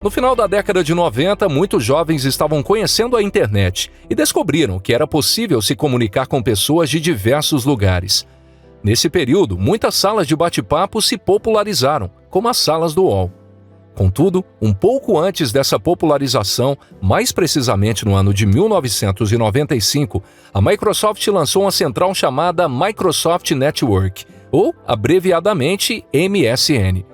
No final da década de 90, muitos jovens estavam conhecendo a internet e descobriram que era possível se comunicar com pessoas de diversos lugares. Nesse período, muitas salas de bate-papo se popularizaram, como as salas do UOL. Contudo, um pouco antes dessa popularização, mais precisamente no ano de 1995, a Microsoft lançou uma central chamada Microsoft Network, ou, abreviadamente, MSN.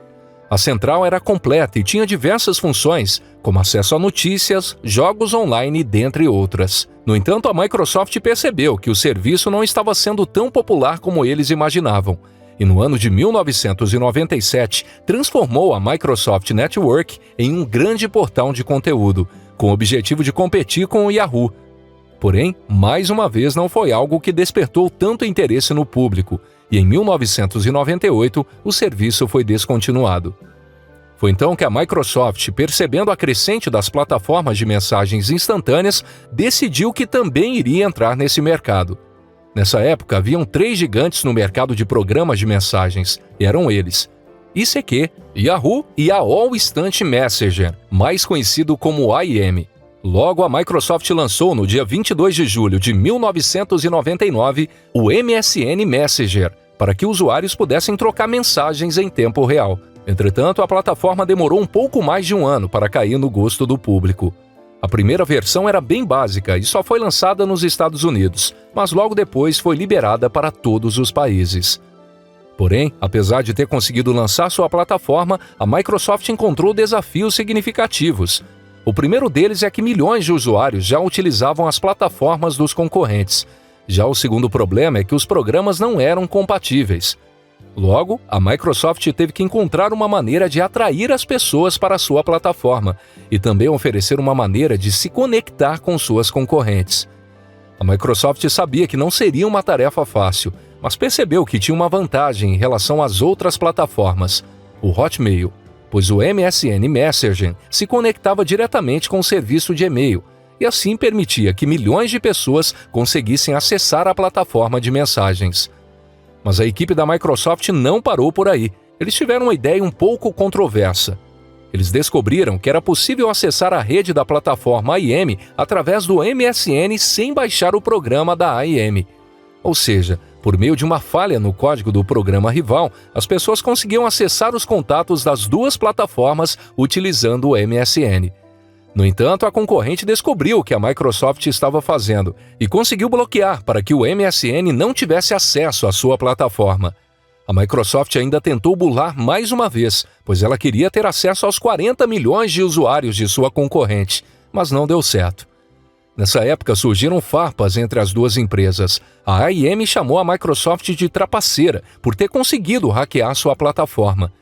A central era completa e tinha diversas funções, como acesso a notícias, jogos online, dentre outras. No entanto, a Microsoft percebeu que o serviço não estava sendo tão popular como eles imaginavam, e no ano de 1997 transformou a Microsoft Network em um grande portal de conteúdo, com o objetivo de competir com o Yahoo. Porém, mais uma vez não foi algo que despertou tanto interesse no público, e em 1998 o serviço foi descontinuado. Foi então que a Microsoft, percebendo a crescente das plataformas de mensagens instantâneas, decidiu que também iria entrar nesse mercado. Nessa época, haviam 3 gigantes no mercado de programas de mensagens, e eram eles: ICQ, Yahoo e AOL Instant Messenger, mais conhecido como IM. Logo, a Microsoft lançou no dia 22 de julho de 1999 o MSN Messenger, para que usuários pudessem trocar mensagens em tempo real. Entretanto, a plataforma demorou um pouco mais de um ano para cair no gosto do público. A primeira versão era bem básica e só foi lançada nos Estados Unidos, mas logo depois foi liberada para todos os países. Porém, apesar de ter conseguido lançar sua plataforma, a Microsoft encontrou desafios significativos. O primeiro deles é que milhões de usuários já utilizavam as plataformas dos concorrentes. Já o segundo problema é que os programas não eram compatíveis. Logo, a Microsoft teve que encontrar uma maneira de atrair as pessoas para a sua plataforma e também oferecer uma maneira de se conectar com suas concorrentes. A Microsoft sabia que não seria uma tarefa fácil, mas percebeu que tinha uma vantagem em relação às outras plataformas, o Hotmail, pois o MSN Messenger se conectava diretamente com o serviço de e-mail e assim permitia que milhões de pessoas conseguissem acessar a plataforma de mensagens. Mas a equipe da Microsoft não parou por aí. Eles tiveram uma ideia um pouco controversa. Eles descobriram que era possível acessar a rede da plataforma IM através do MSN sem baixar o programa da IM. Ou seja, por meio de uma falha no código do programa rival, as pessoas conseguiam acessar os contatos das duas plataformas utilizando o MSN. No entanto, a concorrente descobriu o que a Microsoft estava fazendo e conseguiu bloquear para que o MSN não tivesse acesso à sua plataforma. A Microsoft ainda tentou burlar mais uma vez, pois ela queria ter acesso aos 40 milhões de usuários de sua concorrente, mas não deu certo. Nessa época surgiram farpas entre as duas empresas. A IM chamou a Microsoft de trapaceira por ter conseguido hackear sua plataforma.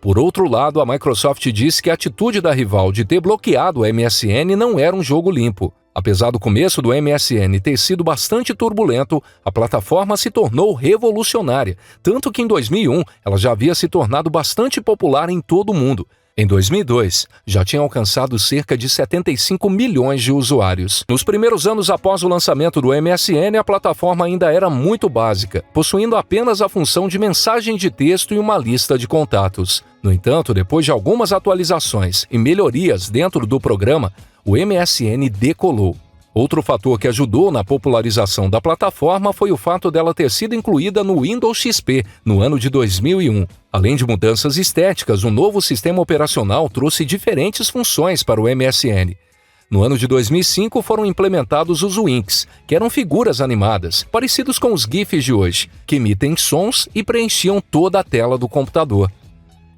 Por outro lado, a Microsoft disse que a atitude da rival de ter bloqueado o MSN não era um jogo limpo. Apesar do começo do MSN ter sido bastante turbulento, a plataforma se tornou revolucionária, tanto que em 2001 ela já havia se tornado bastante popular em todo o mundo. Em 2002, já tinha alcançado cerca de 75 milhões de usuários. Nos primeiros anos após o lançamento do MSN, a plataforma ainda era muito básica, possuindo apenas a função de mensagem de texto e uma lista de contatos. No entanto, depois de algumas atualizações e melhorias dentro do programa, o MSN decolou. Outro fator que ajudou na popularização da plataforma foi o fato dela ter sido incluída no Windows XP no ano de 2001. Além de mudanças estéticas, o novo sistema operacional trouxe diferentes funções para o MSN. No ano de 2005 foram implementados os Winks, que eram figuras animadas, parecidos com os GIFs de hoje, que emitem sons e preenchiam toda a tela do computador.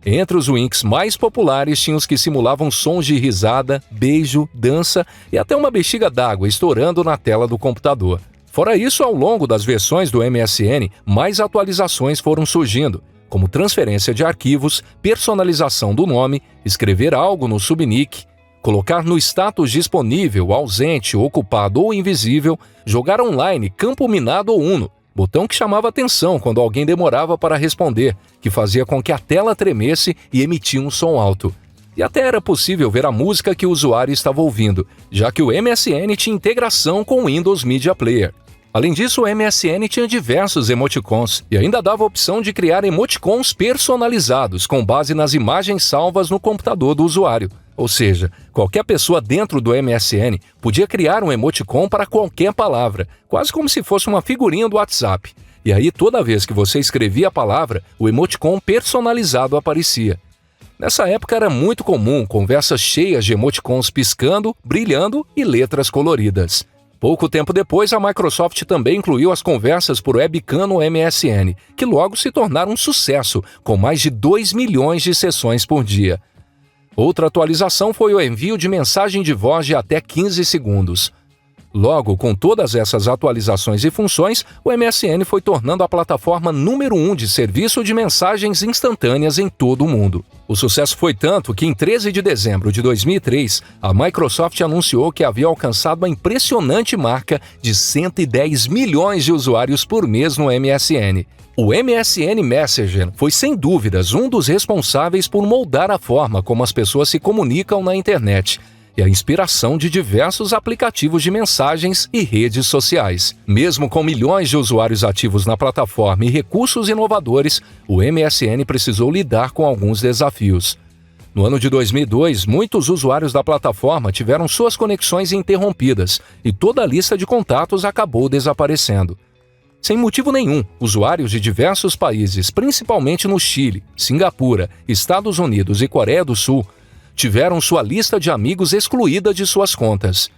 Entre os Winks mais populares tinham os que simulavam sons de risada, beijo, dança e até uma bexiga d'água estourando na tela do computador. Fora isso, ao longo das versões do MSN, mais atualizações foram surgindo, como transferência de arquivos, personalização do nome, escrever algo no subnick, colocar no status disponível, ausente, ocupado ou invisível, jogar online, campo minado ou Uno, botão que chamava atenção quando alguém demorava para responder, que fazia com que a tela tremesse e emitia um som alto. E até era possível ver a música que o usuário estava ouvindo, já que o MSN tinha integração com o Windows Media Player. Além disso, o MSN tinha diversos emoticons e ainda dava a opção de criar emoticons personalizados com base nas imagens salvas no computador do usuário. Ou seja, qualquer pessoa dentro do MSN podia criar um emoticon para qualquer palavra, quase como se fosse uma figurinha do WhatsApp. E aí, toda vez que você escrevia a palavra, o emoticon personalizado aparecia. Nessa época era muito comum conversas cheias de emoticons piscando, brilhando e letras coloridas. Pouco tempo depois, a Microsoft também incluiu as conversas por webcam no MSN, que logo se tornaram um sucesso, com mais de 2 milhões de sessões por dia. Outra atualização foi o envio de mensagem de voz de até 15 segundos. Logo, com todas essas atualizações e funções, o MSN foi tornando a plataforma número 1 de serviço de mensagens instantâneas em todo o mundo. O sucesso foi tanto que, em 13 de dezembro de 2003, a Microsoft anunciou que havia alcançado a impressionante marca de 110 milhões de usuários por mês no MSN. O MSN Messenger foi, sem dúvidas, um dos responsáveis por moldar a forma como as pessoas se comunicam na internet e a inspiração de diversos aplicativos de mensagens e redes sociais. Mesmo com milhões de usuários ativos na plataforma e recursos inovadores, o MSN precisou lidar com alguns desafios. No ano de 2002, muitos usuários da plataforma tiveram suas conexões interrompidas e toda a lista de contatos acabou desaparecendo. Sem motivo nenhum, usuários de diversos países, principalmente no Chile, Singapura, Estados Unidos e Coreia do Sul, tiveram sua lista de amigos excluída de suas contas.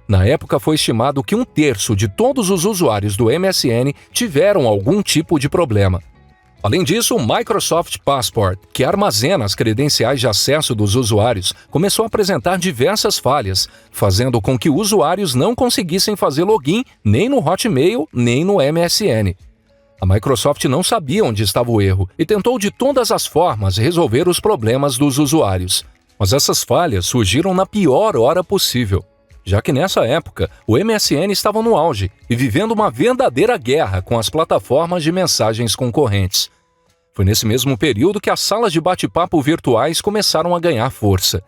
Na época, foi estimado que 1/3 de todos os usuários do MSN tiveram algum tipo de problema. Além disso, o Microsoft Passport, que armazena as credenciais de acesso dos usuários, começou a apresentar diversas falhas, fazendo com que usuários não conseguissem fazer login nem no Hotmail nem no MSN. A Microsoft não sabia onde estava o erro e tentou de todas as formas resolver os problemas dos usuários. Mas essas falhas surgiram na pior hora possível, já que nessa época o MSN estava no auge e vivendo uma verdadeira guerra com as plataformas de mensagens concorrentes. Foi nesse mesmo período que as salas de bate-papo virtuais começaram a ganhar força.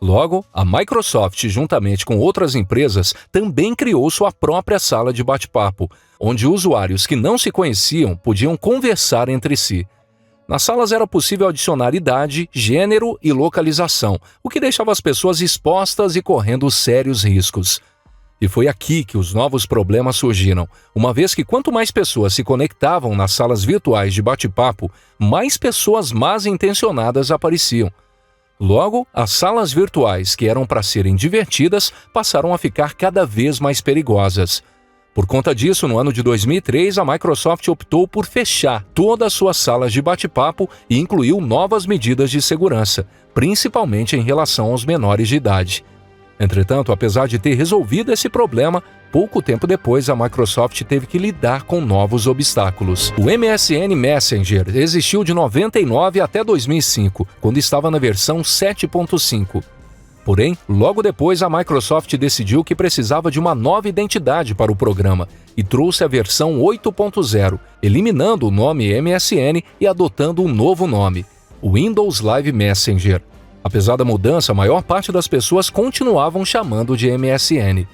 Logo, a Microsoft, juntamente com outras empresas, também criou sua própria sala de bate-papo, onde usuários que não se conheciam podiam conversar entre si. Nas salas era possível adicionar idade, gênero e localização, o que deixava as pessoas expostas e correndo sérios riscos. E foi aqui que os novos problemas surgiram, uma vez que quanto mais pessoas se conectavam nas salas virtuais de bate-papo, mais pessoas más intencionadas apareciam. Logo, as salas virtuais, que eram para serem divertidas, passaram a ficar cada vez mais perigosas. Por conta disso, no ano de 2003, a Microsoft optou por fechar todas as suas salas de bate-papo e incluiu novas medidas de segurança, principalmente em relação aos menores de idade. Entretanto, apesar de ter resolvido esse problema, pouco tempo depois a Microsoft teve que lidar com novos obstáculos. O MSN Messenger existiu de 99 até 2005, quando estava na versão 7.5. Porém, logo depois a Microsoft decidiu que precisava de uma nova identidade para o programa e trouxe a versão 8.0, eliminando o nome MSN e adotando um novo nome, Windows Live Messenger. Apesar da mudança, a maior parte das pessoas continuavam chamando de MSN.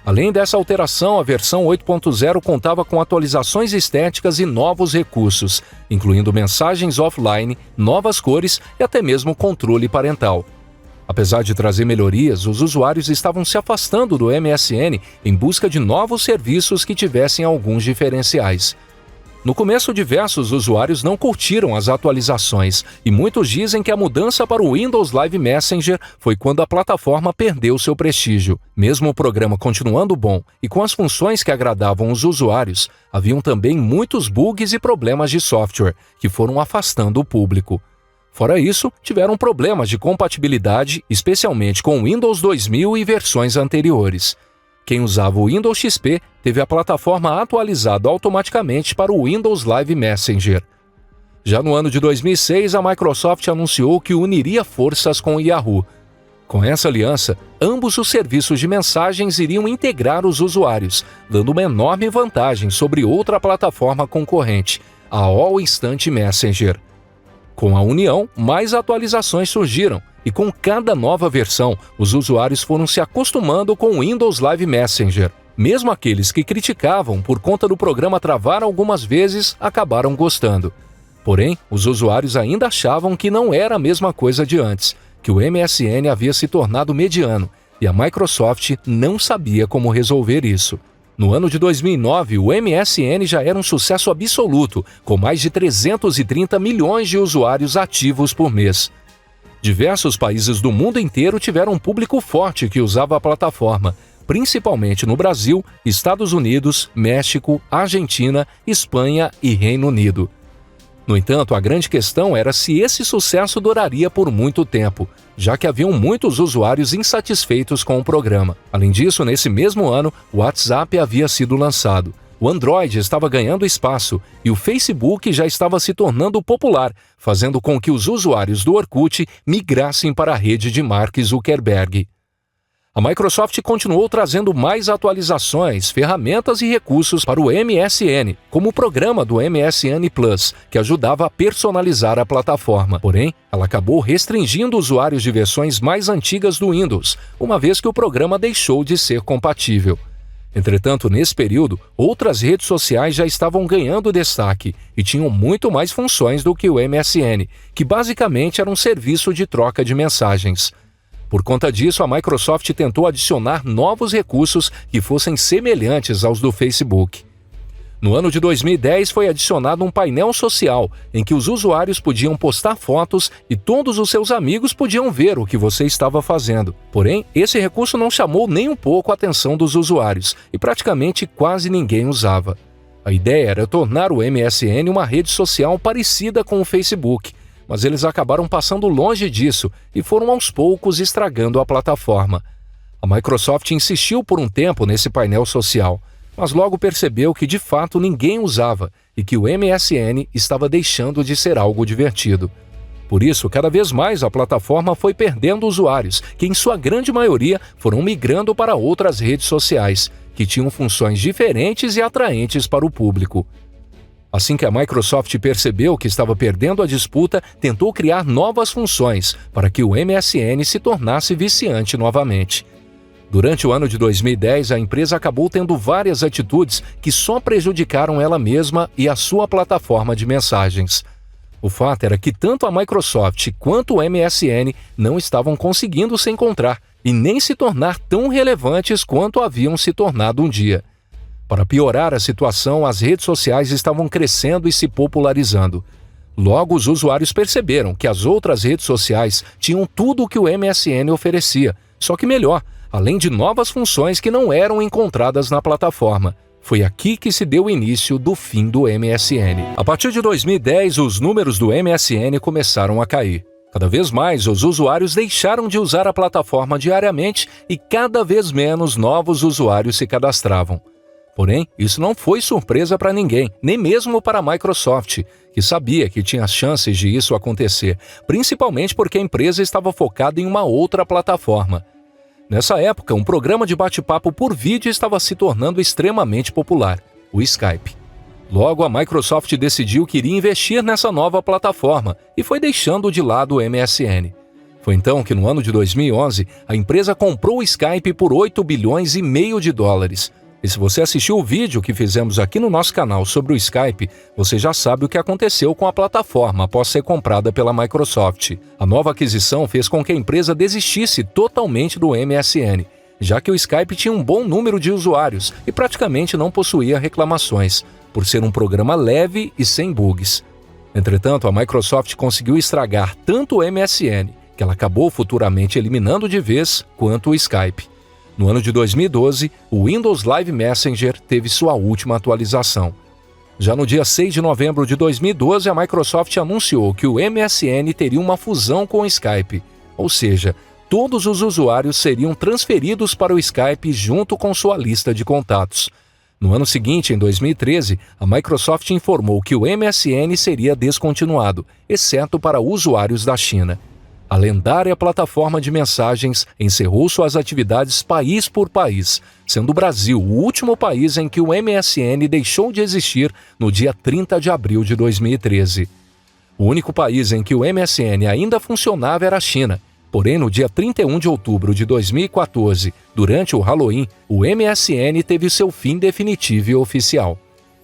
Além dessa alteração, a versão 8.0 contava com atualizações estéticas e novos recursos, incluindo mensagens offline, novas cores e até mesmo controle parental. Apesar de trazer melhorias, os usuários estavam se afastando do MSN em busca de novos serviços que tivessem alguns diferenciais. No começo, diversos usuários não curtiram as atualizações e muitos dizem que a mudança para o Windows Live Messenger foi quando a plataforma perdeu seu prestígio. Mesmo o programa continuando bom e com as funções que agradavam os usuários, haviam também muitos bugs e problemas de software que foram afastando o público. Fora isso, tiveram problemas de compatibilidade, especialmente com o Windows 2000 e versões anteriores. Quem usava o Windows XP teve a plataforma atualizada automaticamente para o Windows Live Messenger. Já no ano de 2006, a Microsoft anunciou que uniria forças com o Yahoo. Com essa aliança, ambos os serviços de mensagens iriam integrar os usuários, dando uma enorme vantagem sobre outra plataforma concorrente, a All Instant Messenger. Com a união, mais atualizações surgiram, e com cada nova versão, os usuários foram se acostumando com o Windows Live Messenger. Mesmo aqueles que criticavam por conta do programa travar algumas vezes, acabaram gostando. Porém, os usuários ainda achavam que não era a mesma coisa de antes, que o MSN havia se tornado mediano e a Microsoft não sabia como resolver isso. No ano de 2009, o MSN já era um sucesso absoluto, com mais de 330 milhões de usuários ativos por mês. Diversos países do mundo inteiro tiveram um público forte que usava a plataforma, principalmente no Brasil, Estados Unidos, México, Argentina, Espanha e Reino Unido. No entanto, a grande questão era se esse sucesso duraria por muito tempo, já que haviam muitos usuários insatisfeitos com o programa. Além disso, nesse mesmo ano, o WhatsApp havia sido lançado. O Android estava ganhando espaço e o Facebook já estava se tornando popular, fazendo com que os usuários do Orkut migrassem para a rede de Mark Zuckerberg. A Microsoft continuou trazendo mais atualizações, ferramentas e recursos para o MSN, como o programa do MSN Plus, que ajudava a personalizar a plataforma. Porém, ela acabou restringindo usuários de versões mais antigas do Windows, uma vez que o programa deixou de ser compatível. Entretanto, nesse período, outras redes sociais já estavam ganhando destaque e tinham muito mais funções do que o MSN, que basicamente era um serviço de troca de mensagens. Por conta disso, a Microsoft tentou adicionar novos recursos que fossem semelhantes aos do Facebook. No ano de 2010, foi adicionado um painel social, em que os usuários podiam postar fotos e todos os seus amigos podiam ver o que você estava fazendo. Porém, esse recurso não chamou nem um pouco a atenção dos usuários e praticamente quase ninguém usava. A ideia era tornar o MSN uma rede social parecida com o Facebook, mas eles acabaram passando longe disso e foram aos poucos estragando a plataforma. A Microsoft insistiu por um tempo nesse painel social, mas logo percebeu que de fato ninguém usava e que o MSN estava deixando de ser algo divertido. Por isso, cada vez mais a plataforma foi perdendo usuários, que em sua grande maioria foram migrando para outras redes sociais, que tinham funções diferentes e atraentes para o público. Assim que a Microsoft percebeu que estava perdendo a disputa, tentou criar novas funções para que o MSN se tornasse viciante novamente. Durante o ano de 2010, a empresa acabou tendo várias atitudes que só prejudicaram ela mesma e a sua plataforma de mensagens. O fato era que tanto a Microsoft quanto o MSN não estavam conseguindo se encontrar e nem se tornar tão relevantes quanto haviam se tornado um dia. Para piorar a situação, as redes sociais estavam crescendo e se popularizando. Logo, os usuários perceberam que as outras redes sociais tinham tudo o que o MSN oferecia, só que melhor, além de novas funções que não eram encontradas na plataforma. Foi aqui que se deu o início do fim do MSN. A partir de 2010, os números do MSN começaram a cair. Cada vez mais, os usuários deixaram de usar a plataforma diariamente e cada vez menos novos usuários se cadastravam. Porém, isso não foi surpresa para ninguém, nem mesmo para a Microsoft, que sabia que tinha chances de isso acontecer, principalmente porque a empresa estava focada em uma outra plataforma. Nessa época, um programa de bate-papo por vídeo estava se tornando extremamente popular, o Skype. Logo, a Microsoft decidiu que iria investir nessa nova plataforma e foi deixando de lado o MSN. Foi então que no ano de 2011, a empresa comprou o Skype por 8 bilhões e meio de dólares. E se você assistiu o vídeo que fizemos aqui no nosso canal sobre o Skype, você já sabe o que aconteceu com a plataforma após ser comprada pela Microsoft. A nova aquisição fez com que a empresa desistisse totalmente do MSN, já que o Skype tinha um bom número de usuários e praticamente não possuía reclamações, por ser um programa leve e sem bugs. Entretanto, a Microsoft conseguiu estragar tanto o MSN, que ela acabou futuramente eliminando de vez, quanto o Skype. No ano de 2012, o Windows Live Messenger teve sua última atualização. Já no dia 6 de novembro de 2012, a Microsoft anunciou que o MSN teria uma fusão com o Skype, ou seja, todos os usuários seriam transferidos para o Skype junto com sua lista de contatos. No ano seguinte, em 2013, a Microsoft informou que o MSN seria descontinuado, exceto para usuários da China. A lendária plataforma de mensagens encerrou suas atividades país por país, sendo o Brasil o último país em que o MSN deixou de existir no dia 30 de abril de 2013. O único país em que o MSN ainda funcionava era a China, porém no dia 31 de outubro de 2014, durante o Halloween, o MSN teve seu fim definitivo e oficial.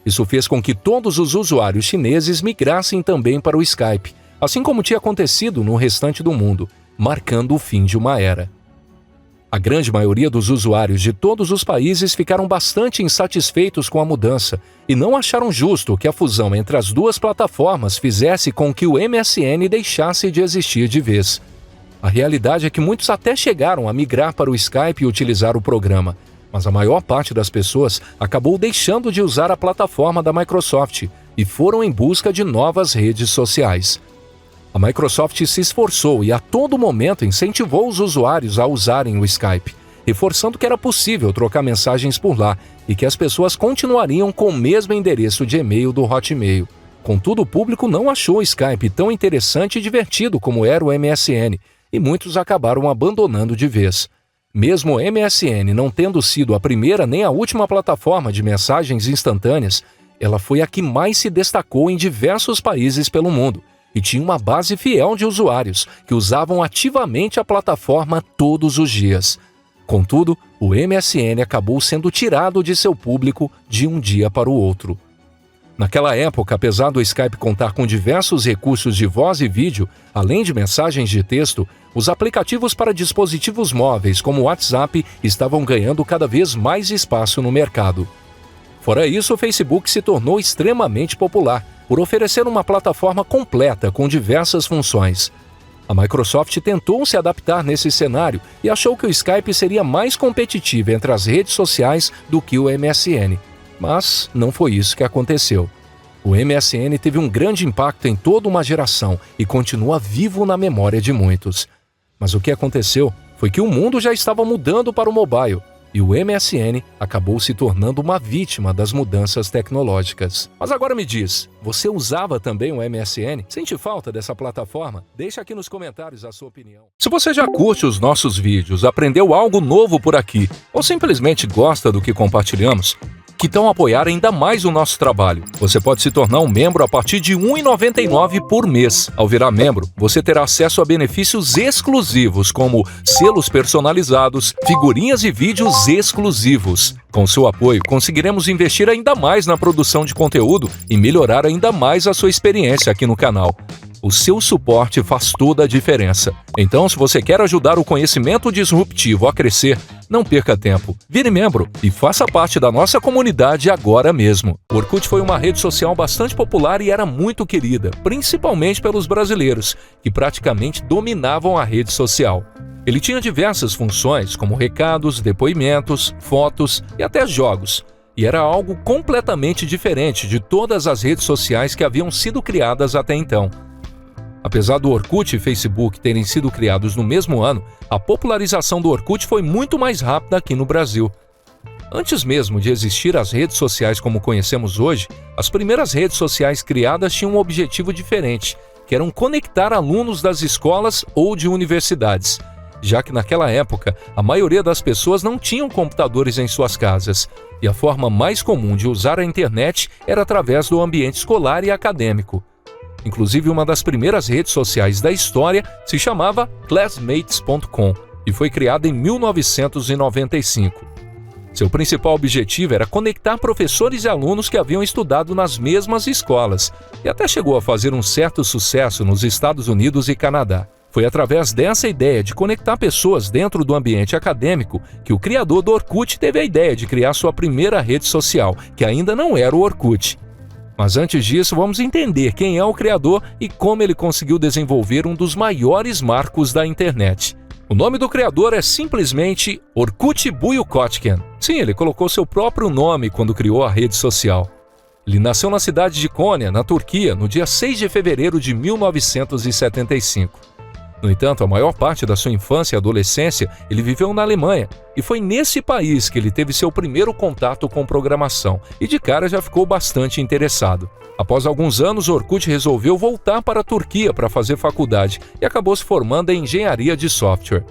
Isso fez com que todos os usuários chineses migrassem também para o Skype, assim como tinha acontecido no restante do mundo, marcando o fim de uma era. A grande maioria dos usuários de todos os países ficaram bastante insatisfeitos com a mudança e não acharam justo que a fusão entre as duas plataformas fizesse com que o MSN deixasse de existir de vez. A realidade é que muitos até chegaram a migrar para o Skype e utilizar o programa, mas a maior parte das pessoas acabou deixando de usar a plataforma da Microsoft e foram em busca de novas redes sociais. A Microsoft se esforçou e a todo momento incentivou os usuários a usarem o Skype, reforçando que era possível trocar mensagens por lá e que as pessoas continuariam com o mesmo endereço de e-mail do Hotmail. Contudo, o público não achou o Skype tão interessante e divertido como era o MSN, e muitos acabaram abandonando de vez. Mesmo o MSN não tendo sido a primeira nem a última plataforma de mensagens instantâneas, ela foi a que mais se destacou em diversos países pelo mundo, e tinha uma base fiel de usuários que usavam ativamente a plataforma todos os dias. Contudo, o MSN acabou sendo tirado de seu público de um dia para o outro. Naquela época, apesar do Skype contar com diversos recursos de voz e vídeo, além de mensagens de texto, os aplicativos para dispositivos móveis como o WhatsApp estavam ganhando cada vez mais espaço no mercado. Fora isso, o Facebook se tornou extremamente popular, por oferecer uma plataforma completa com diversas funções. A Microsoft tentou se adaptar nesse cenário e achou que o Skype seria mais competitivo entre as redes sociais do que o MSN. Mas não foi isso que aconteceu. O MSN teve um grande impacto em toda uma geração e continua vivo na memória de muitos. Mas o que aconteceu foi que o mundo já estava mudando para o mobile, e o MSN acabou se tornando uma vítima das mudanças tecnológicas. Mas agora me diz, você usava também o MSN? Sente falta dessa plataforma? Deixa aqui nos comentários a sua opinião. Se você já curte os nossos vídeos, aprendeu algo novo por aqui, ou simplesmente gosta do que compartilhamos, que tal apoiar ainda mais o nosso trabalho? Você pode se tornar um membro a partir de R$ 1,99 por mês. Ao virar membro, você terá acesso a benefícios exclusivos, como selos personalizados, figurinhas e vídeos exclusivos. Com seu apoio, conseguiremos investir ainda mais na produção de conteúdo e melhorar ainda mais a sua experiência aqui no canal. O seu suporte faz toda a diferença. Então, se você quer ajudar o conhecimento disruptivo a crescer, não perca tempo. Vire membro e faça parte da nossa comunidade agora mesmo. O Orkut foi uma rede social bastante popular e era muito querida, principalmente pelos brasileiros, que praticamente dominavam a rede social. Ele tinha diversas funções, como recados, depoimentos, fotos e até jogos. E era algo completamente diferente de todas as redes sociais que haviam sido criadas até então. Apesar do Orkut e Facebook terem sido criados no mesmo ano, a popularização do Orkut foi muito mais rápida aqui no Brasil. Antes mesmo de existir as redes sociais como conhecemos hoje, as primeiras redes sociais criadas tinham um objetivo diferente, que eram conectar alunos das escolas ou de universidades, já que naquela época a maioria das pessoas não tinham computadores em suas casas, e a forma mais comum de usar a internet era através do ambiente escolar e acadêmico. Inclusive, uma das primeiras redes sociais da história se chamava Classmates.com e foi criada em 1995. Seu principal objetivo era conectar professores e alunos que haviam estudado nas mesmas escolas e até chegou a fazer um certo sucesso nos Estados Unidos e Canadá. Foi através dessa ideia de conectar pessoas dentro do ambiente acadêmico que o criador do Orkut teve a ideia de criar sua primeira rede social, que ainda não era o Orkut. Mas antes disso, vamos entender quem é o criador e como ele conseguiu desenvolver um dos maiores marcos da internet. O nome do criador é simplesmente Orkut Buyukotken. Sim, ele colocou seu próprio nome quando criou a rede social. Ele nasceu na cidade de Konya, na Turquia, no dia 6 de fevereiro de 1975. No entanto, a maior parte da sua infância e adolescência ele viveu na Alemanha, e foi nesse país que ele teve seu primeiro contato com programação, e de cara já ficou bastante interessado. Após alguns anos, Orkut resolveu voltar para a Turquia para fazer faculdade e acabou se formando em engenharia de software.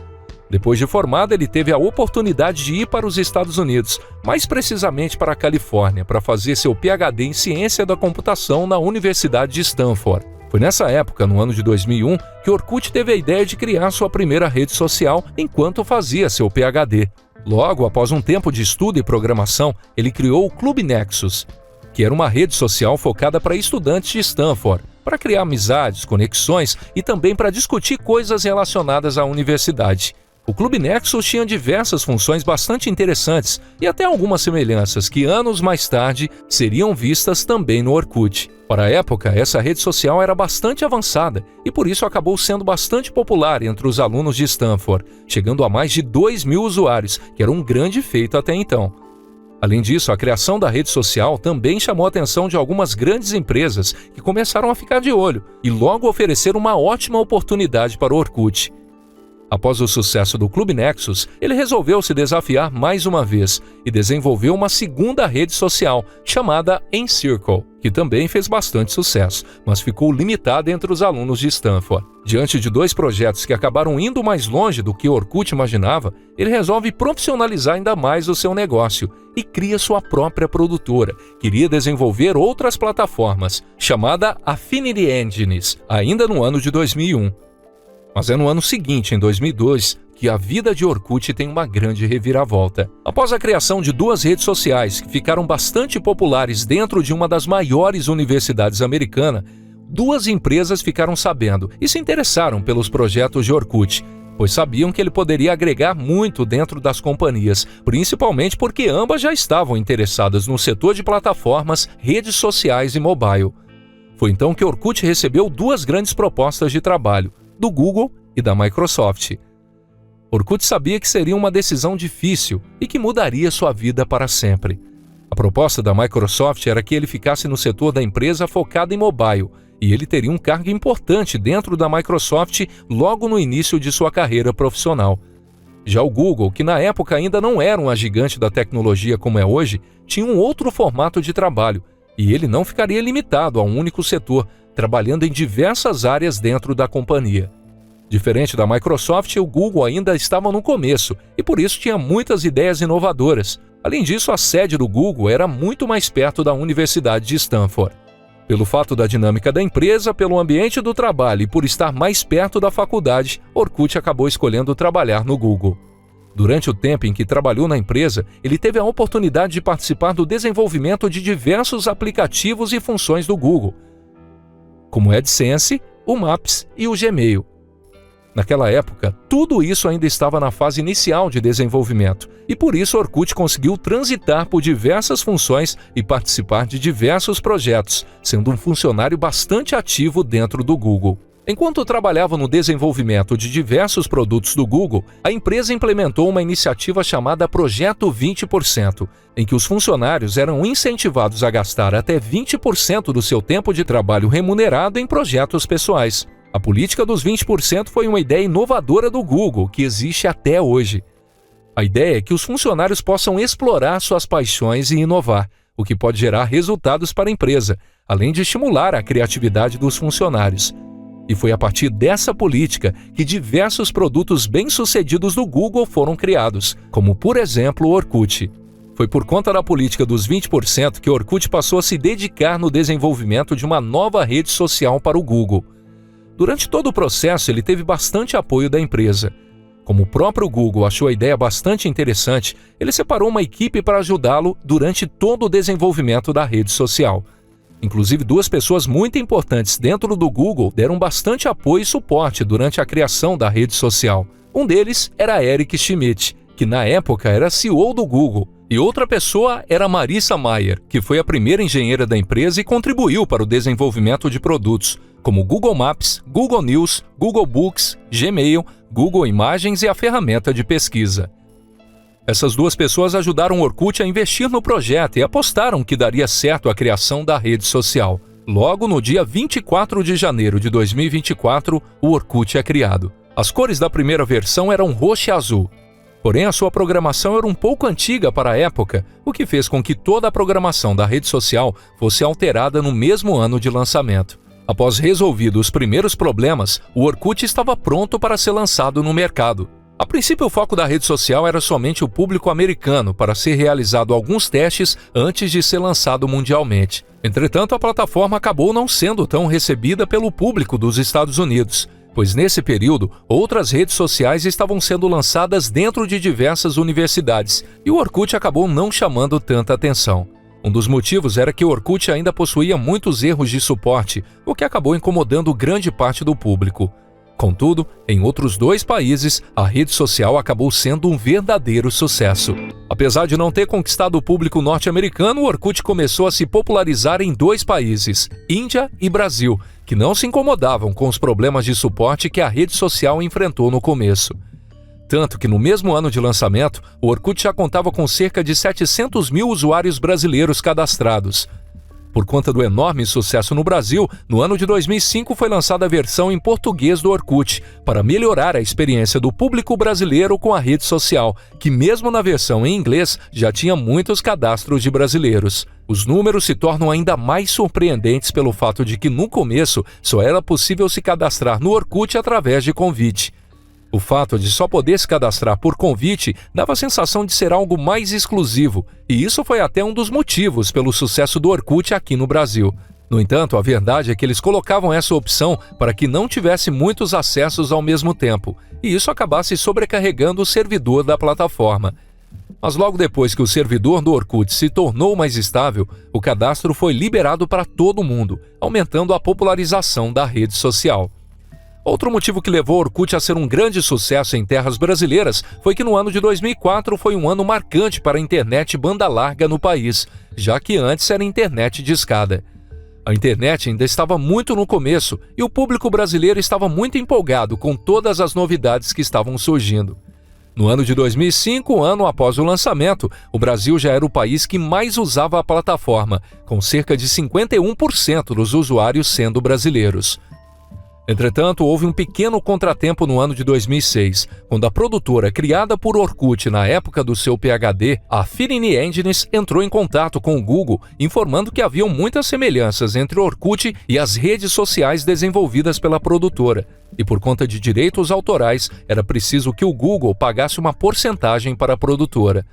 Depois de formado, ele teve a oportunidade de ir para os Estados Unidos, mais precisamente para a Califórnia, para fazer seu PhD em ciência da computação na Universidade de Stanford. Foi nessa época, no ano de 2001, que Orkut teve a ideia de criar sua primeira rede social enquanto fazia seu PhD. Logo, após um tempo de estudo e programação, ele criou o Clube Nexus, que era uma rede social focada para estudantes de Stanford, para criar amizades, conexões e também para discutir coisas relacionadas à universidade. O Clube Nexus tinha diversas funções bastante interessantes e até algumas semelhanças que anos mais tarde seriam vistas também no Orkut. Para a época, essa rede social era bastante avançada e por isso acabou sendo bastante popular entre os alunos de Stanford, chegando a mais de 2.000 usuários, que era um grande feito até então. Além disso, a criação da rede social também chamou a atenção de algumas grandes empresas que começaram a ficar de olho e logo ofereceram uma ótima oportunidade para o Orkut. Após o sucesso do Clube Nexus, ele resolveu se desafiar mais uma vez e desenvolveu uma segunda rede social, chamada Encircle, que também fez bastante sucesso, mas ficou limitada entre os alunos de Stanford. Diante de 2 projetos que acabaram indo mais longe do que Orkut imaginava, ele resolve profissionalizar ainda mais o seu negócio e cria sua própria produtora. Queria desenvolver outras plataformas, chamada Affinity Engines, ainda no ano de 2001. Mas é no ano seguinte, em 2002, que a vida de Orkut tem uma grande reviravolta. Após a criação de 2 redes sociais que ficaram bastante populares dentro de uma das maiores universidades americanas, 2 empresas ficaram sabendo e se interessaram pelos projetos de Orkut, pois sabiam que ele poderia agregar muito dentro das companhias, principalmente porque ambas já estavam interessadas no setor de plataformas, redes sociais e mobile. Foi então que Orkut recebeu 2 grandes propostas de trabalho, do Google e da Microsoft. Orkut sabia que seria uma decisão difícil e que mudaria sua vida para sempre. A proposta da Microsoft era que ele ficasse no setor da empresa focado em mobile, e ele teria um cargo importante dentro da Microsoft logo no início de sua carreira profissional. Já o Google, que na época ainda não era uma gigante da tecnologia como é hoje, tinha um outro formato de trabalho, e ele não ficaria limitado a um único setor, trabalhando em diversas áreas dentro da companhia. Diferente da Microsoft, o Google ainda estava no começo e por isso tinha muitas ideias inovadoras. Além disso, a sede do Google era muito mais perto da Universidade de Stanford. Pelo fato da dinâmica da empresa, pelo ambiente do trabalho e por estar mais perto da faculdade, Orkut acabou escolhendo trabalhar no Google. Durante o tempo em que trabalhou na empresa, ele teve a oportunidade de participar do desenvolvimento de diversos aplicativos e funções do Google, como o AdSense, o Maps e o Gmail. Naquela época, tudo isso ainda estava na fase inicial de desenvolvimento, e por isso Orkut conseguiu transitar por diversas funções e participar de diversos projetos, sendo um funcionário bastante ativo dentro do Google. Enquanto trabalhava no desenvolvimento de diversos produtos do Google, a empresa implementou uma iniciativa chamada Projeto 20%, em que os funcionários eram incentivados a gastar até 20% do seu tempo de trabalho remunerado em projetos pessoais. A política dos 20% foi uma ideia inovadora do Google, que existe até hoje. A ideia é que os funcionários possam explorar suas paixões e inovar, o que pode gerar resultados para a empresa, além de estimular a criatividade dos funcionários. E foi a partir dessa política que diversos produtos bem-sucedidos do Google foram criados, como, por exemplo, o Orkut. Foi por conta da política dos 20% que o Orkut passou a se dedicar no desenvolvimento de uma nova rede social para o Google. Durante todo o processo, ele teve bastante apoio da empresa. Como o próprio Google achou a ideia bastante interessante, ele separou uma equipe para ajudá-lo durante todo o desenvolvimento da rede social. Inclusive, 2 pessoas muito importantes dentro do Google deram bastante apoio e suporte durante a criação da rede social. Um deles era Eric Schmidt, que na época era CEO do Google, e outra pessoa era Marissa Mayer, que foi a primeira engenheira da empresa e contribuiu para o desenvolvimento de produtos, como Google Maps, Google News, Google Books, Gmail, Google Imagens e a ferramenta de pesquisa. Essas 2 pessoas ajudaram o Orkut a investir no projeto e apostaram que daria certo a criação da rede social. Logo, no dia 24 de janeiro de 2024, o Orkut é criado. As cores da primeira versão eram roxo e azul. Porém, a sua programação era um pouco antiga para a época, o que fez com que toda a programação da rede social fosse alterada no mesmo ano de lançamento. Após resolvidos os primeiros problemas, o Orkut estava pronto para ser lançado no mercado. A princípio, o foco da rede social era somente o público americano, para ser realizado alguns testes antes de ser lançado mundialmente. Entretanto, a plataforma acabou não sendo tão recebida pelo público dos Estados Unidos, pois nesse período, outras redes sociais estavam sendo lançadas dentro de diversas universidades, e o Orkut acabou não chamando tanta atenção. Um dos motivos era que o Orkut ainda possuía muitos erros de suporte, o que acabou incomodando grande parte do público. Contudo, em outros 2 países, a rede social acabou sendo um verdadeiro sucesso. Apesar de não ter conquistado o público norte-americano, o Orkut começou a se popularizar em 2 países, Índia e Brasil, que não se incomodavam com os problemas de suporte que a rede social enfrentou no começo. Tanto que no mesmo ano de lançamento, o Orkut já contava com cerca de 700 mil usuários brasileiros cadastrados. Por conta do enorme sucesso no Brasil, no ano de 2005 foi lançada a versão em português do Orkut, para melhorar a experiência do público brasileiro com a rede social, que mesmo na versão em inglês já tinha muitos cadastros de brasileiros. Os números se tornam ainda mais surpreendentes pelo fato de que no começo só era possível se cadastrar no Orkut através de convite. O fato de só poder se cadastrar por convite dava a sensação de ser algo mais exclusivo, e isso foi até um dos motivos pelo sucesso do Orkut aqui no Brasil. No entanto, a verdade é que eles colocavam essa opção para que não tivesse muitos acessos ao mesmo tempo, e isso acabasse sobrecarregando o servidor da plataforma. Mas logo depois que o servidor do Orkut se tornou mais estável, o cadastro foi liberado para todo mundo, aumentando a popularização da rede social. Outro motivo que levou o Orkut a ser um grande sucesso em terras brasileiras foi que no ano de 2004 foi um ano marcante para a internet banda larga no país, já que antes era internet de escada. A internet ainda estava muito no começo e o público brasileiro estava muito empolgado com todas as novidades que estavam surgindo. No ano de 2005, ano após o lançamento, o Brasil já era o país que mais usava a plataforma, com cerca de 51% dos usuários sendo brasileiros. Entretanto, houve um pequeno contratempo no ano de 2006, quando a produtora criada por Orkut na época do seu PhD, a Firini Engines, entrou em contato com o Google, informando que haviam muitas semelhanças entre o Orkut e as redes sociais desenvolvidas pela produtora, e por conta de direitos autorais, era preciso que o Google pagasse uma porcentagem para a produtora.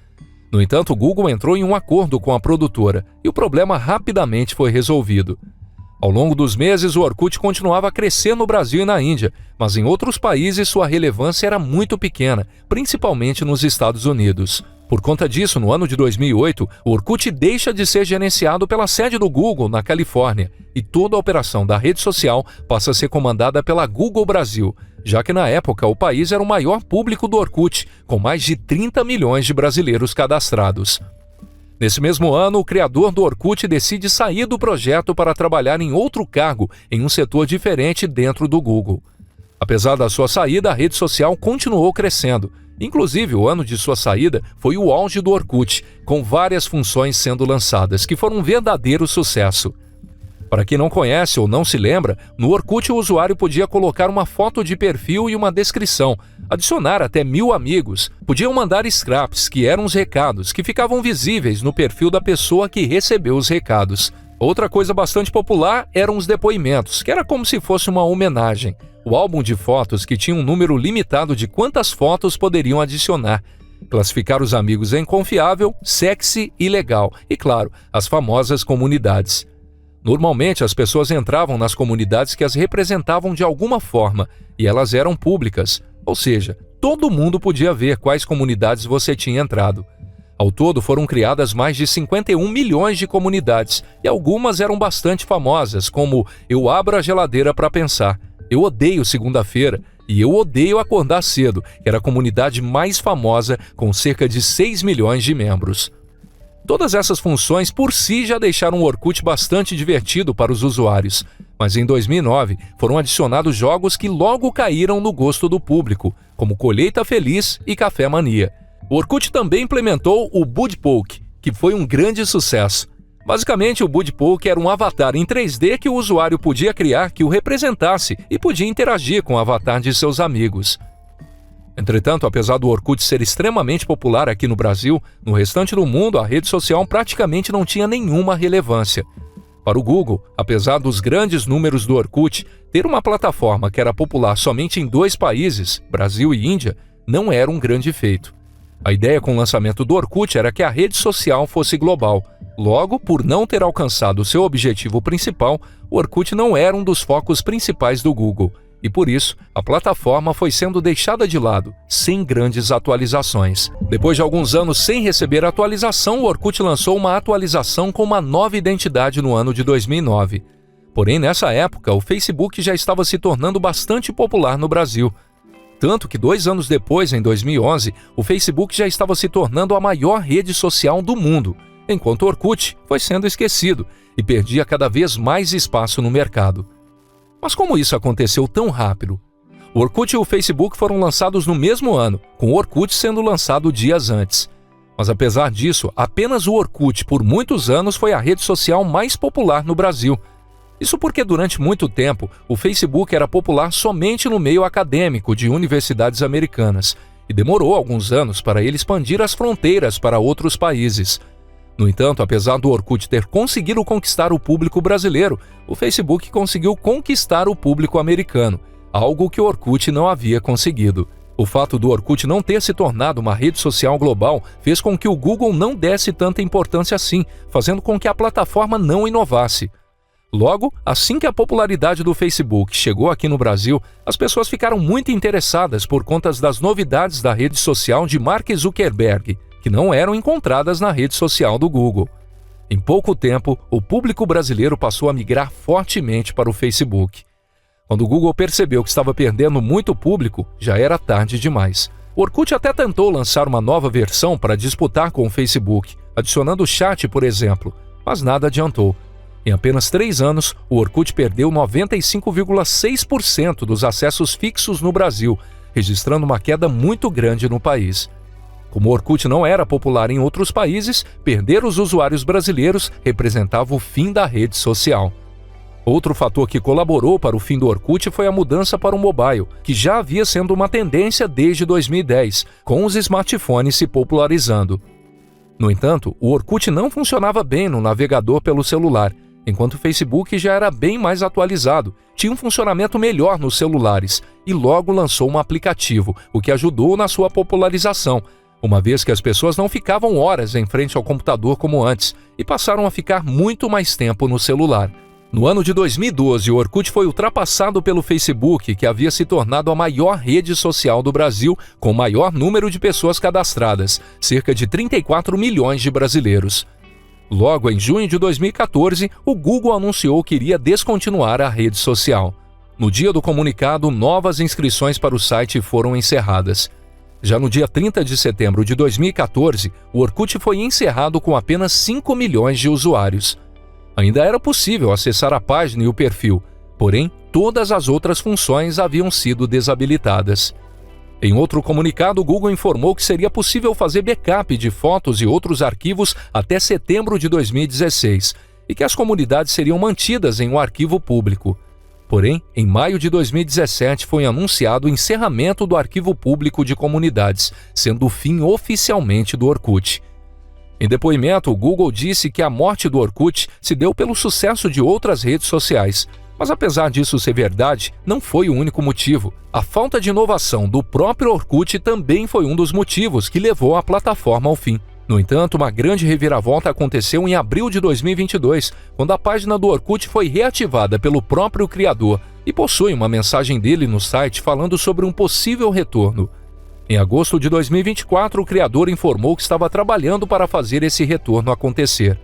No entanto, o Google entrou em um acordo com a produtora, e o problema rapidamente foi resolvido. Ao longo dos meses, o Orkut continuava a crescer no Brasil e na Índia, mas em outros países sua relevância era muito pequena, principalmente nos Estados Unidos. Por conta disso, no ano de 2008, o Orkut deixa de ser gerenciado pela sede do Google, na Califórnia, e toda a operação da rede social passa a ser comandada pela Google Brasil, já que na época o país era o maior público do Orkut, com mais de 30 milhões de brasileiros cadastrados. Nesse mesmo ano, o criador do Orkut decide sair do projeto para trabalhar em outro cargo, em um setor diferente dentro do Google. Apesar da sua saída, a rede social continuou crescendo. Inclusive, o ano de sua saída foi o auge do Orkut, com várias funções sendo lançadas, que foram um verdadeiro sucesso. Para quem não conhece ou não se lembra, no Orkut o usuário podia colocar uma foto de perfil e uma descrição, adicionar até 1000 amigos, podiam mandar scraps, que eram os recados, que ficavam visíveis no perfil da pessoa que recebeu os recados. Outra coisa bastante popular eram os depoimentos, que era como se fosse uma homenagem. O álbum de fotos que tinha um número limitado de quantas fotos poderiam adicionar. Classificar os amigos em confiável, sexy e legal. E claro, as famosas comunidades. Normalmente, as pessoas entravam nas comunidades que as representavam de alguma forma, e elas eram públicas, ou seja, todo mundo podia ver quais comunidades você tinha entrado. Ao todo, foram criadas mais de 51 milhões de comunidades, e algumas eram bastante famosas, como Eu Abro a Geladeira para Pensar, Eu Odeio Segunda-feira e Eu Odeio Acordar Cedo, que era a comunidade mais famosa, com cerca de 6 milhões de membros. Todas essas funções por si já deixaram o Orkut bastante divertido para os usuários, mas em 2009 foram adicionados jogos que logo caíram no gosto do público, como Colheita Feliz e Café Mania. O Orkut também implementou o Budpoke, que foi um grande sucesso. Basicamente, o Budpoke era um avatar em 3D que o usuário podia criar que o representasse e podia interagir com o avatar de seus amigos. Entretanto, apesar do Orkut ser extremamente popular aqui no Brasil, no restante do mundo a rede social praticamente não tinha nenhuma relevância. Para o Google, apesar dos grandes números do Orkut, ter uma plataforma que era popular somente em 2 países, Brasil e Índia, não era um grande feito. A ideia com o lançamento do Orkut era que a rede social fosse global. Logo, por não ter alcançado seu objetivo principal, o Orkut não era um dos focos principais do Google. e por isso a plataforma foi sendo deixada de lado, sem grandes atualizações. Depois de alguns anos sem receber atualização, o Orkut lançou uma atualização com uma nova identidade no ano de 2009. Porém, nessa época, o Facebook já estava se tornando bastante popular no Brasil. Tanto que 2 anos depois, em 2011, o Facebook já estava se tornando a maior rede social do mundo, enquanto o Orkut foi sendo esquecido e perdia cada vez mais espaço no mercado. Mas como isso aconteceu tão rápido? O Orkut e o Facebook foram lançados no mesmo ano, com o Orkut sendo lançado dias antes. Mas apesar disso, apenas o Orkut por muitos anos foi a rede social mais popular no Brasil. Isso porque durante muito tempo o Facebook era popular somente no meio acadêmico de universidades americanas e demorou alguns anos para ele expandir as fronteiras para outros países. No entanto, apesar do Orkut ter conseguido conquistar o público brasileiro, o Facebook conseguiu conquistar o público americano, algo que o Orkut não havia conseguido. O fato do Orkut não ter se tornado uma rede social global fez com que o Google não desse tanta importância assim, fazendo com que a plataforma não inovasse. Logo, assim que a popularidade do Facebook chegou aqui no Brasil, as pessoas ficaram muito interessadas por conta das novidades da rede social de Mark Zuckerberg, que não eram encontradas na rede social do Google. Em pouco tempo, o público brasileiro passou a migrar fortemente para o Facebook. Quando o Google percebeu que estava perdendo muito público, já era tarde demais. O Orkut até tentou lançar uma nova versão para disputar com o Facebook, adicionando o chat, por exemplo, mas nada adiantou. Em apenas 3 anos, o Orkut perdeu 95,6% dos acessos fixos no Brasil, registrando uma queda muito grande no país. Como o Orkut não era popular em outros países, perder os usuários brasileiros representava o fim da rede social. Outro fator que colaborou para o fim do Orkut foi a mudança para o mobile, que já havia sendo uma tendência desde 2010, com os smartphones se popularizando. No entanto, o Orkut não funcionava bem no navegador pelo celular, enquanto o Facebook já era bem mais atualizado, tinha um funcionamento melhor nos celulares e logo lançou um aplicativo, o que ajudou na sua popularização, uma vez que as pessoas não ficavam horas em frente ao computador como antes e passaram a ficar muito mais tempo no celular. No ano de 2012, o Orkut foi ultrapassado pelo Facebook, que havia se tornado a maior rede social do Brasil, com o maior número de pessoas cadastradas, cerca de 34 milhões de brasileiros. Logo, em junho de 2014, o Google anunciou que iria descontinuar a rede social. No dia do comunicado, novas inscrições para o site foram encerradas. Já no dia 30 de setembro de 2014, o Orkut foi encerrado com apenas 5 milhões de usuários. Ainda era possível acessar a página e o perfil, porém, todas as outras funções haviam sido desabilitadas. Em outro comunicado, o Google informou que seria possível fazer backup de fotos e outros arquivos até setembro de 2016 e que as comunidades seriam mantidas em um arquivo público. Porém, em maio de 2017 foi anunciado o encerramento do arquivo público de comunidades, sendo o fim oficialmente do Orkut. Em depoimento, o Google disse que a morte do Orkut se deu pelo sucesso de outras redes sociais. Mas apesar disso ser verdade, não foi o único motivo. A falta de inovação do próprio Orkut também foi um dos motivos que levou a plataforma ao fim. No entanto, uma grande reviravolta aconteceu em abril de 2022, quando a página do Orkut foi reativada pelo próprio criador e possui uma mensagem dele no site falando sobre um possível retorno. Em agosto de 2024, o criador informou que estava trabalhando para fazer esse retorno acontecer.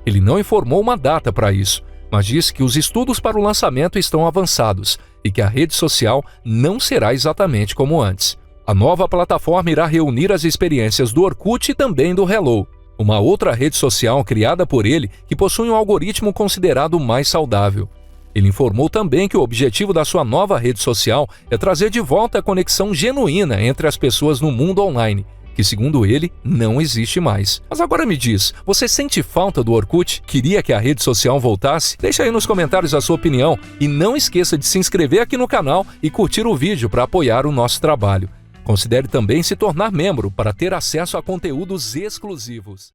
Ele não informou uma data para isso, mas disse que os estudos para o lançamento estão avançados e que a rede social não será exatamente como antes. A nova plataforma irá reunir as experiências do Orkut e também do Hello, uma outra rede social criada por ele que possui um algoritmo considerado mais saudável. Ele informou também que o objetivo da sua nova rede social é trazer de volta a conexão genuína entre as pessoas no mundo online, que, segundo ele, não existe mais. Mas agora me diz, você sente falta do Orkut? Queria que a rede social voltasse? Deixa aí nos comentários a sua opinião e não esqueça de se inscrever aqui no canal e curtir o vídeo para apoiar o nosso trabalho. Considere também se tornar membro para ter acesso a conteúdos exclusivos.